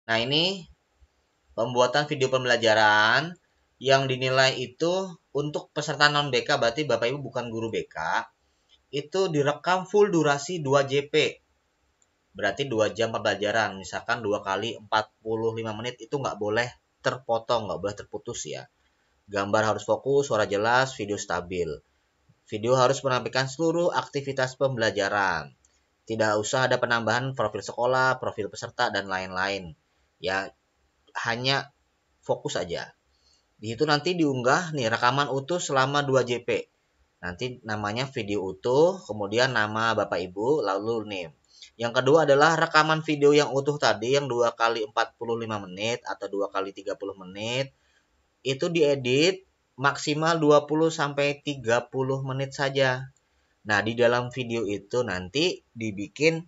Nah, ini pembuatan video pembelajaran yang dinilai itu untuk peserta non-BK, berarti Bapak Ibu bukan guru BK, itu direkam full durasi 2 JP. Berarti 2 jam pembelajaran, misalkan 2 kali 45 menit itu nggak boleh terpotong, nggak boleh terputus ya. Gambar harus fokus, suara jelas, video stabil. Video harus menampilkan seluruh aktivitas pembelajaran. Tidak usah ada penambahan profil sekolah, profil peserta, dan lain-lain. Ya, hanya fokus aja. Di situ nanti diunggah nih rekaman utuh selama 2 JP. Nanti namanya video utuh, kemudian nama Bapak Ibu, lalu name. Yang kedua adalah rekaman video yang utuh tadi yang 2 kali 45 menit atau 2 kali 30 menit. Itu diedit maksimal 20 sampai 30 menit saja. Nah, di dalam video itu nanti dibikin.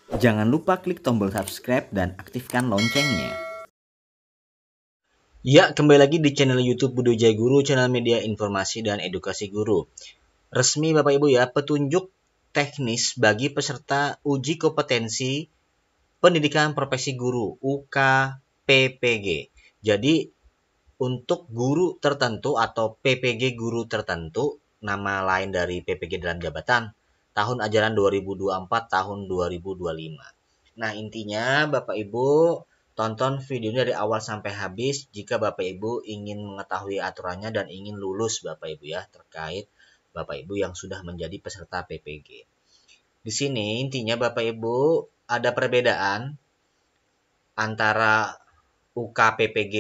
Jangan lupa klik tombol subscribe dan aktifkan loncengnya. Ya, kembali lagi di channel YouTube Budi Wijaya Guru, channel media informasi dan edukasi guru. Resmi Bapak Ibu ya, petunjuk teknis bagi peserta uji kompetensi pendidikan profesi guru UKPPG. Jadi untuk guru tertentu atau PPG guru tertentu, nama lain dari PPG dalam jabatan, tahun ajaran 2024 tahun 2025. Nah, intinya Bapak Ibu tonton video ini dari awal sampai habis jika Bapak Ibu ingin mengetahui aturannya dan ingin lulus Bapak Ibu ya terkait Bapak Ibu yang sudah menjadi peserta PPG. Di sini intinya Bapak Ibu ada perbedaan antara UKPPG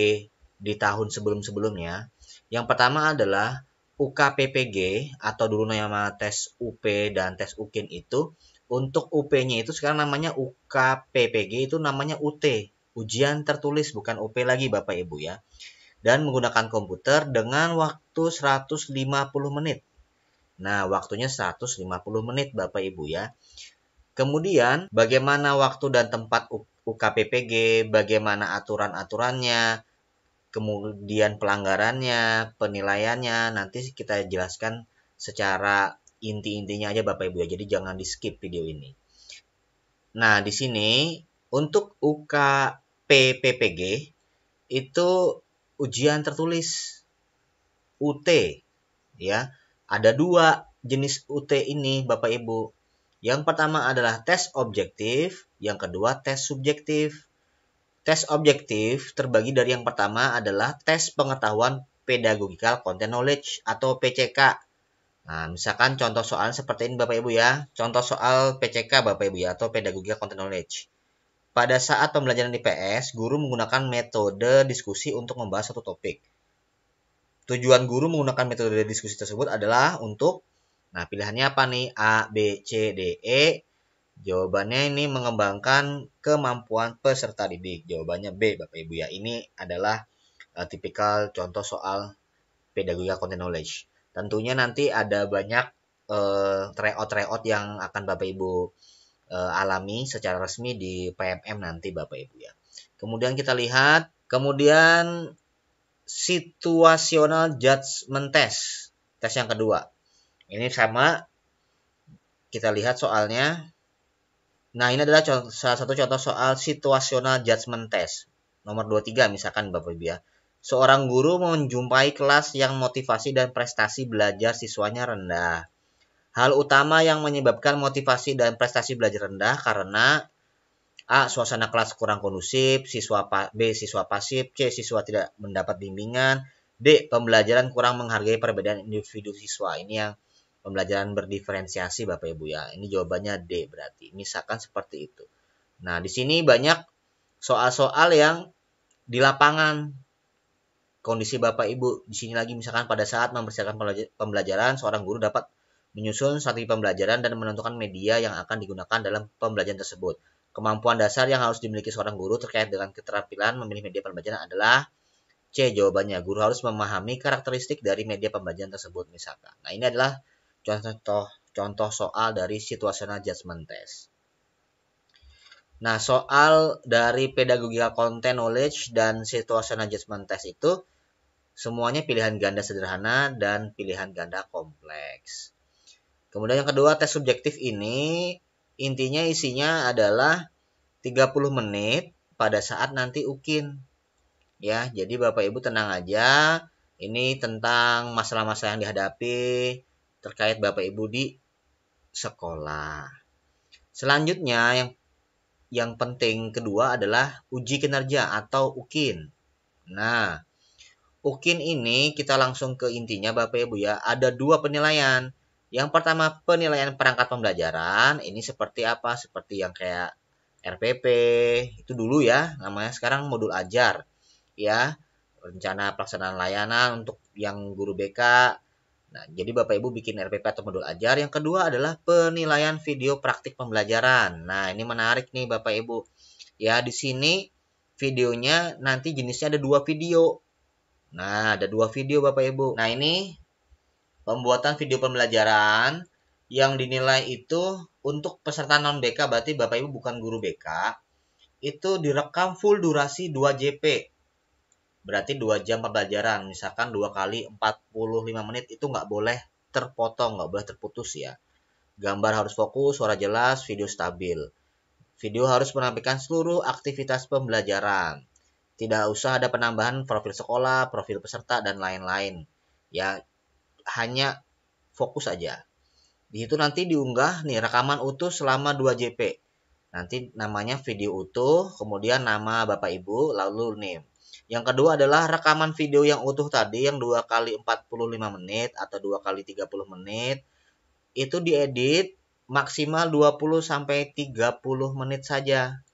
di tahun sebelum-sebelumnya. Yang pertama adalah UKPPG atau dulu nama tes UP dan tes UKIN itu. Untuk UP-nya itu sekarang namanya UKPPG, itu namanya UT, ujian tertulis, bukan UP lagi Bapak Ibu ya. Dan menggunakan komputer dengan waktu 150 menit. Nah, waktunya 150 menit Bapak Ibu ya. Kemudian, bagaimana waktu dan tempat UKPPG, bagaimana aturan-aturannya, kemudian pelanggarannya, penilaiannya, nanti kita jelaskan secara inti-intinya aja Bapak Ibu ya. Jadi jangan di-skip video ini. Nah, di sini untuk UKPPG itu ujian tertulis UT ya. Ada 2 jenis UT ini Bapak Ibu. Yang pertama adalah tes objektif, yang kedua tes subjektif. Tes objektif terbagi dari yang pertama adalah tes pengetahuan pedagogical content knowledge atau PCK. Nah, misalkan contoh soal seperti ini Bapak Ibu ya. Contoh soal PCK Bapak Ibu ya atau pedagogical content knowledge. Pada saat pembelajaran di PS, guru menggunakan metode diskusi untuk membahas satu topik. Tujuan guru menggunakan metode diskusi tersebut adalah untuk, nah pilihannya apa nih? A, B, C, D, E. Jawabannya ini mengembangkan kemampuan peserta didik. Jawabannya B Bapak Ibu ya. Ini adalah tipikal contoh soal pedagogical content knowledge. Tentunya nanti ada banyak tryout yang akan Bapak Ibu alami secara resmi di PMM nanti Bapak Ibu ya. Kemudian kita lihat, kemudian situational judgment test. Tes yang kedua. Ini sama, kita lihat soalnya. Nah, ini adalah salah satu contoh soal situational judgment test. Nomor 23 misalkan Bapak Ibu ya. Seorang guru menjumpai kelas yang motivasi dan prestasi belajar siswanya rendah. Hal utama yang menyebabkan motivasi dan prestasi belajar rendah karena A. Suasana kelas kurang kondusif, B. Siswa pasif, C. Siswa tidak mendapat bimbingan, D. Pembelajaran kurang menghargai perbedaan individu siswa. Ini yang pembelajaran berdiferensiasi Bapak Ibu ya. Ini jawabannya D berarti. Misalkan seperti itu. Nah, di sini banyak soal-soal yang di lapangan. Kondisi Bapak Ibu di sini lagi misalkan pada saat mempersiapkan pembelajaran, seorang guru dapat menyusun strategi pembelajaran dan menentukan media yang akan digunakan dalam pembelajaran tersebut. Kemampuan dasar yang harus dimiliki seorang guru terkait dengan keterampilan memilih media pembelajaran adalah C. Jawabannya, guru harus memahami karakteristik dari media pembelajaran tersebut misalkan. Nah, ini adalah contoh soal dari situational judgment test. Nah, soal dari pedagogical content knowledge dan situational judgment test itu semuanya pilihan ganda sederhana dan pilihan ganda kompleks. Kemudian yang kedua, tes subjektif ini intinya isinya adalah 30 menit pada saat nanti UKIN. Ya, jadi Bapak Ibu tenang aja. Ini tentang masalah-masalah yang dihadapi terkait Bapak Ibu di sekolah. Selanjutnya yang penting kedua adalah uji kinerja atau UKIN. Nah, UKIN ini kita langsung ke intinya Bapak Ibu ya. Ada 2 penilaian. Yang pertama penilaian perangkat pembelajaran. Ini seperti apa? Seperti yang kayak RPP. Itu dulu ya namanya. Sekarang modul ajar. Ya, rencana pelaksanaan layanan untuk yang guru BK. Nah, jadi Bapak Ibu bikin RPP atau modul ajar. Yang kedua adalah penilaian video praktik pembelajaran. Nah, ini menarik nih Bapak Ibu. Ya, di sini videonya nanti jenisnya ada 2 video. Nah, ada 2 video Bapak Ibu. Nah, ini pembuatan video pembelajaran yang dinilai itu untuk peserta non BK, berarti Bapak Ibu bukan guru BK, itu direkam full durasi 2 JP. Berarti 2 jam pembelajaran, misalkan 2 kali 45 menit itu nggak boleh terpotong, nggak boleh terputus ya. Gambar harus fokus, suara jelas, video stabil. Video harus menampilkan seluruh aktivitas pembelajaran. Tidak usah ada penambahan profil sekolah, profil peserta, dan lain-lain. Ya, hanya fokus aja. Di situ nanti diunggah nih rekaman utuh selama 2 JP. Nanti namanya video utuh, kemudian nama Bapak Ibu, lalu name. Yang kedua adalah rekaman video yang utuh tadi yang 2 kali 45 menit atau 2 kali 30 menit. Itu diedit maksimal 20 sampai 30 menit saja.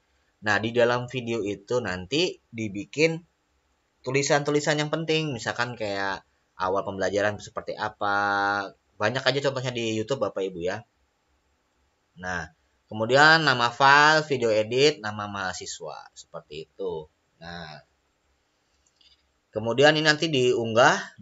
Nah, di dalam video itu nanti dibikin tulisan-tulisan yang penting, misalkan kayak awal pembelajaran seperti apa. Banyak aja contohnya di YouTube Bapak Ibu ya. Nah, kemudian nama file, video edit, nama mahasiswa, seperti itu. Nah, kemudian ini nanti diunggah,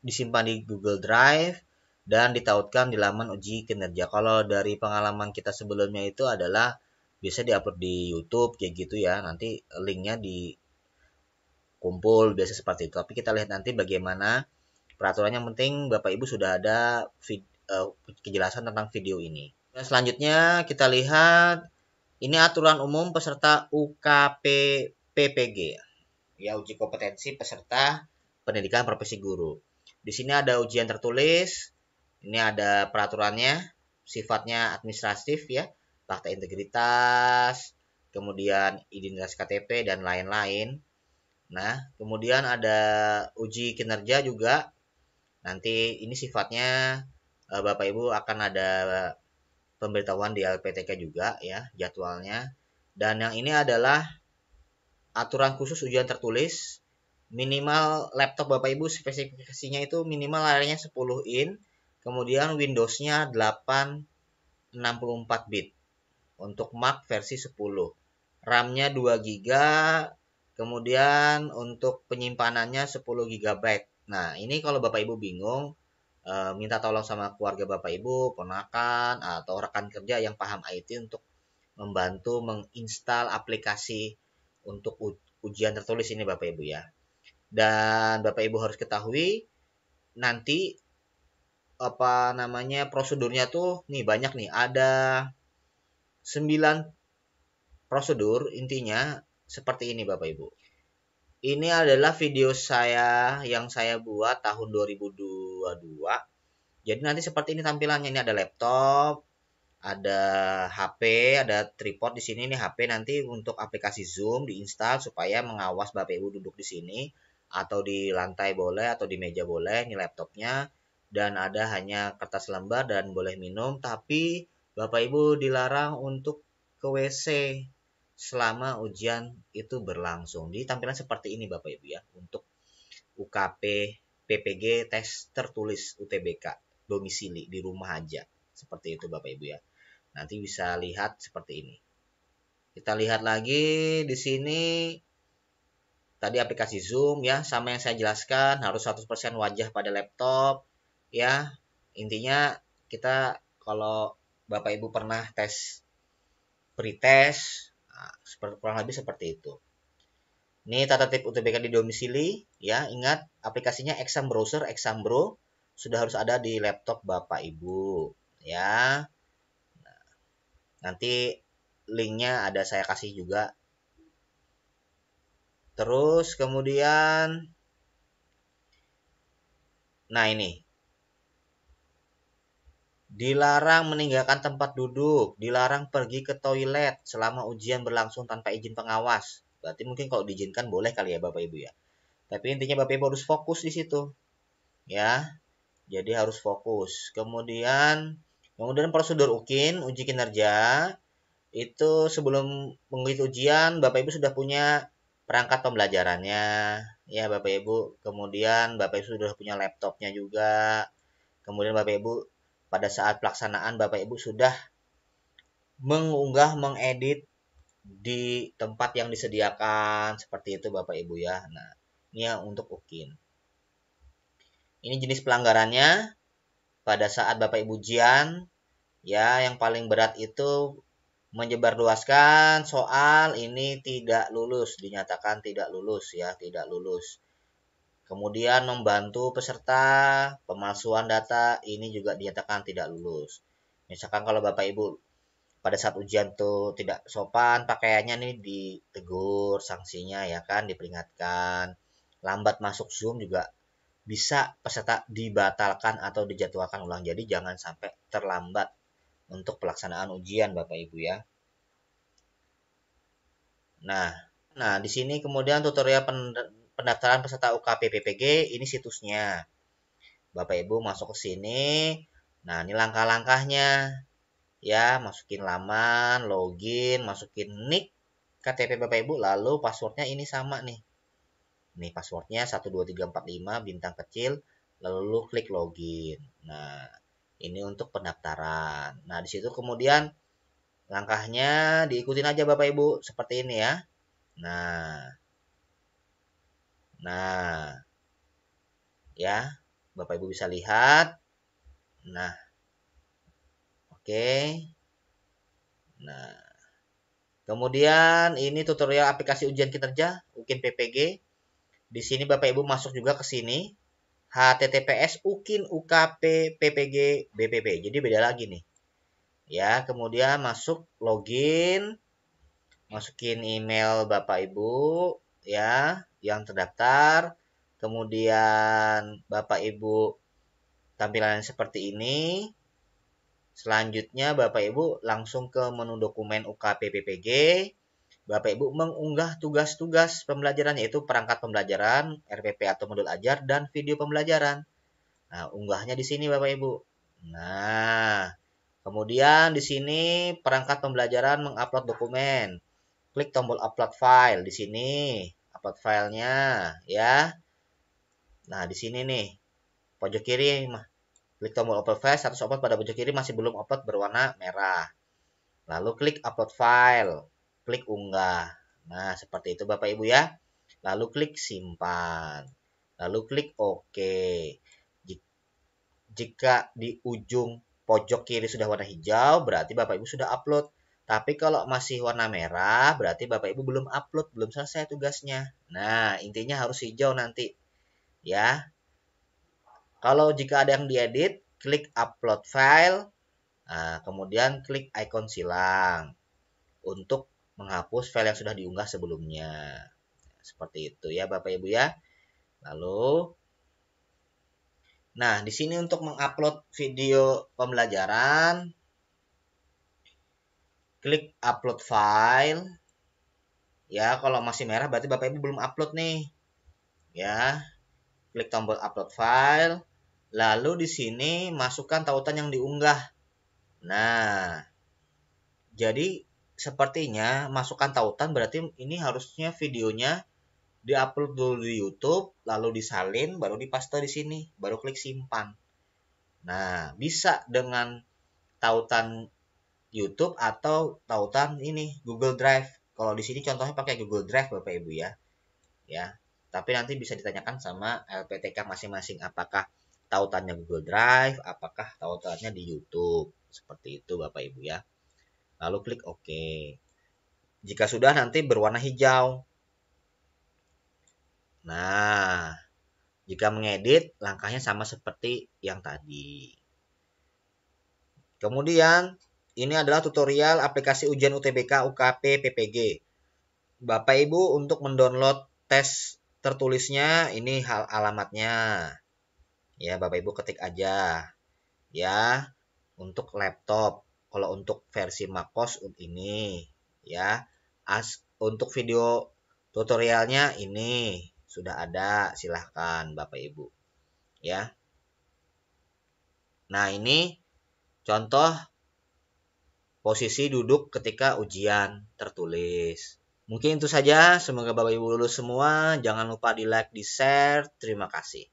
disimpan di Google Drive, dan ditautkan di laman uji kinerja. Kalau dari pengalaman kita sebelumnya itu adalah bisa diupload di YouTube kayak gitu ya. Nanti linknya dikumpul biasa seperti itu. Tapi kita lihat nanti bagaimana peraturannya. Yang penting Bapak Ibu sudah ada kejelasan tentang video ini. Dan selanjutnya kita lihat ini aturan umum peserta UKP PPG. Ya, uji kompetensi peserta pendidikan profesi guru. Di sini ada ujian tertulis, ini ada peraturannya, sifatnya administratif ya, fakta integritas, kemudian identitas KTP dan lain-lain. Nah, kemudian ada uji kinerja juga. Nanti ini sifatnya Bapak Ibu akan ada pemberitahuan di LPTK juga ya, jadwalnya. Dan yang ini adalah aturan khusus ujian tertulis, minimal laptop Bapak Ibu spesifikasinya itu minimal layarnya 10 in, kemudian Windows-nya 864 bit. Untuk Mac versi 10. RAM-nya 2 GB, kemudian untuk penyimpanannya 10 GB. Nah, ini kalau Bapak Ibu bingung, minta tolong sama keluarga Bapak Ibu, ponakan, atau rekan kerja yang paham IT untuk membantu menginstal aplikasi untuk ujian tertulis ini Bapak Ibu ya. Dan Bapak Ibu harus ketahui nanti prosedurnya tuh nih banyak nih, ada 9 prosedur, intinya seperti ini Bapak Ibu. Ini adalah video saya yang saya buat tahun 2022. Jadi nanti seperti ini tampilannya. Ini ada laptop, ada HP, ada tripod di sini. Ini HP nanti untuk aplikasi Zoom diinstal supaya mengawas Bapak Ibu duduk di sini atau di lantai boleh atau di meja boleh. Ini laptopnya dan ada hanya kertas lembar dan boleh minum, tapi Bapak Ibu dilarang untuk ke WC selama ujian itu berlangsung. Di tampilan seperti ini Bapak Ibu ya untuk UKP PPG tes tertulis UTBK domisili di rumah aja. Seperti itu Bapak Ibu ya. Nanti bisa lihat seperti ini. Kita lihat lagi di sini tadi aplikasi Zoom ya, sama yang saya jelaskan, harus 100% wajah pada laptop ya. Intinya kita kalau Bapak Ibu pernah tes pretest, kurang lebih seperti itu. Ini tata tertib UTBK di domisili ya, ingat aplikasinya Exam Browser, Exam Bro sudah harus ada di laptop Bapak Ibu ya. Nanti linknya ada saya kasih juga Terus kemudian, nah ini, dilarang meninggalkan tempat duduk, dilarang pergi ke toilet selama ujian berlangsung tanpa izin pengawas. Berarti mungkin kalau diizinkan boleh kali ya Bapak Ibu ya. Tapi intinya Bapak Ibu harus fokus di situ, ya. Jadi harus fokus. Kemudian prosedur UKIN, uji kinerja, itu sebelum mengikuti ujian Bapak Ibu sudah punya perangkat pembelajarannya, ya Bapak Ibu. Kemudian Bapak Ibu sudah punya laptopnya juga. Kemudian Bapak Ibu pada saat pelaksanaan Bapak Ibu sudah mengunggah, mengedit di tempat yang disediakan seperti itu Bapak Ibu ya. Nah, ini yang untuk UKIN. Ini jenis pelanggarannya pada saat Bapak Ibu ujian, ya yang paling berat itu menyebarluaskan soal ini tidak lulus, dinyatakan tidak lulus ya, tidak lulus. Kemudian membantu peserta pemalsuan data ini juga dinyatakan tidak lulus. Misalkan kalau Bapak Ibu pada saat ujian tuh tidak sopan pakaiannya nih ditegur, sanksinya ya kan, diperingatkan. Lambat masuk Zoom juga bisa peserta dibatalkan atau dijadwalkan ulang. Jadi jangan sampai terlambat untuk pelaksanaan ujian Bapak Ibu ya. Nah, di sini kemudian tutorial pendaftaran peserta UKP PPG, ini situsnya. Bapak Ibu masuk ke sini. Nah, ini langkah-langkahnya. Ya, masukin laman, login, masukin nick KTP Bapak Ibu, lalu passwordnya ini sama nih. Nih passwordnya 12345 bintang kecil, lalu klik login. Nah, ini untuk pendaftaran. Nah, di situ kemudian langkahnya diikutin aja Bapak Ibu seperti ini ya. Nah, ya, Bapak Ibu bisa lihat. Nah, oke. Nah, kemudian ini tutorial aplikasi ujian kinerja UKIN PPG. Di sini Bapak Ibu masuk juga ke sini. HTTPS UKIN UKP PPG BPP. Jadi beda lagi nih. Ya, kemudian masuk login, masukin email Bapak Ibu ya yang terdaftar. Kemudian Bapak Ibu tampilan seperti ini. Selanjutnya Bapak Ibu langsung ke menu dokumen UKP PPG. Bapak Ibu mengunggah tugas-tugas pembelajaran yaitu perangkat pembelajaran, RPP atau modul ajar dan video pembelajaran. Nah, unggahnya di sini Bapak Ibu. Nah, kemudian di sini perangkat pembelajaran mengupload dokumen. Klik tombol upload file di sini, upload filenya ya. Nah, di sini nih pojok kiri klik tombol upload file, status upload pada pojok kiri masih belum upload berwarna merah. Lalu klik upload file, klik unggah. Nah, seperti itu Bapak Ibu ya. Lalu klik simpan. Lalu klik OK. Jika di ujung pojok kiri sudah warna hijau, berarti Bapak Ibu sudah upload. Tapi kalau masih warna merah, berarti Bapak Ibu belum upload, belum selesai tugasnya. Nah, intinya harus hijau nanti. Ya. Kalau jika ada yang diedit, klik upload file. Nah, kemudian klik ikon silang untuk menghapus file yang sudah diunggah sebelumnya. Seperti itu ya Bapak Ibu ya. Lalu, nah di sini untuk mengupload video pembelajaran, klik upload file. Ya, kalau masih merah berarti Bapak Ibu belum upload nih. Ya, klik tombol upload file. Lalu di sini masukkan tautan yang diunggah. Nah, jadi sepertinya masukkan tautan berarti ini harusnya videonya diupload dulu di YouTube, lalu disalin, baru dipaste di sini, baru klik simpan. Nah, bisa dengan tautan YouTube atau tautan ini Google Drive. Kalau di sini contohnya pakai Google Drive Bapak Ibu ya. Ya. Tapi nanti bisa ditanyakan sama LPTK masing-masing apakah tautannya Google Drive, apakah tautannya di YouTube. Seperti itu Bapak Ibu ya. Lalu klik OK. Jika sudah nanti berwarna hijau. Nah, jika mengedit langkahnya sama seperti yang tadi. Kemudian ini adalah tutorial aplikasi ujian UTBK UKP PPG. Bapak Ibu untuk mendownload tes tertulisnya ini alamatnya. Ya, Bapak Ibu ketik aja. Ya, untuk laptop. Kalau untuk versi macOS ini, ya. Untuk video tutorialnya ini sudah ada, silahkan Bapak Ibu. Ya. Nah, ini contoh posisi duduk ketika ujian tertulis. Mungkin itu saja, semoga Bapak Ibu lulus semua. Jangan lupa di like, di share. Terima kasih.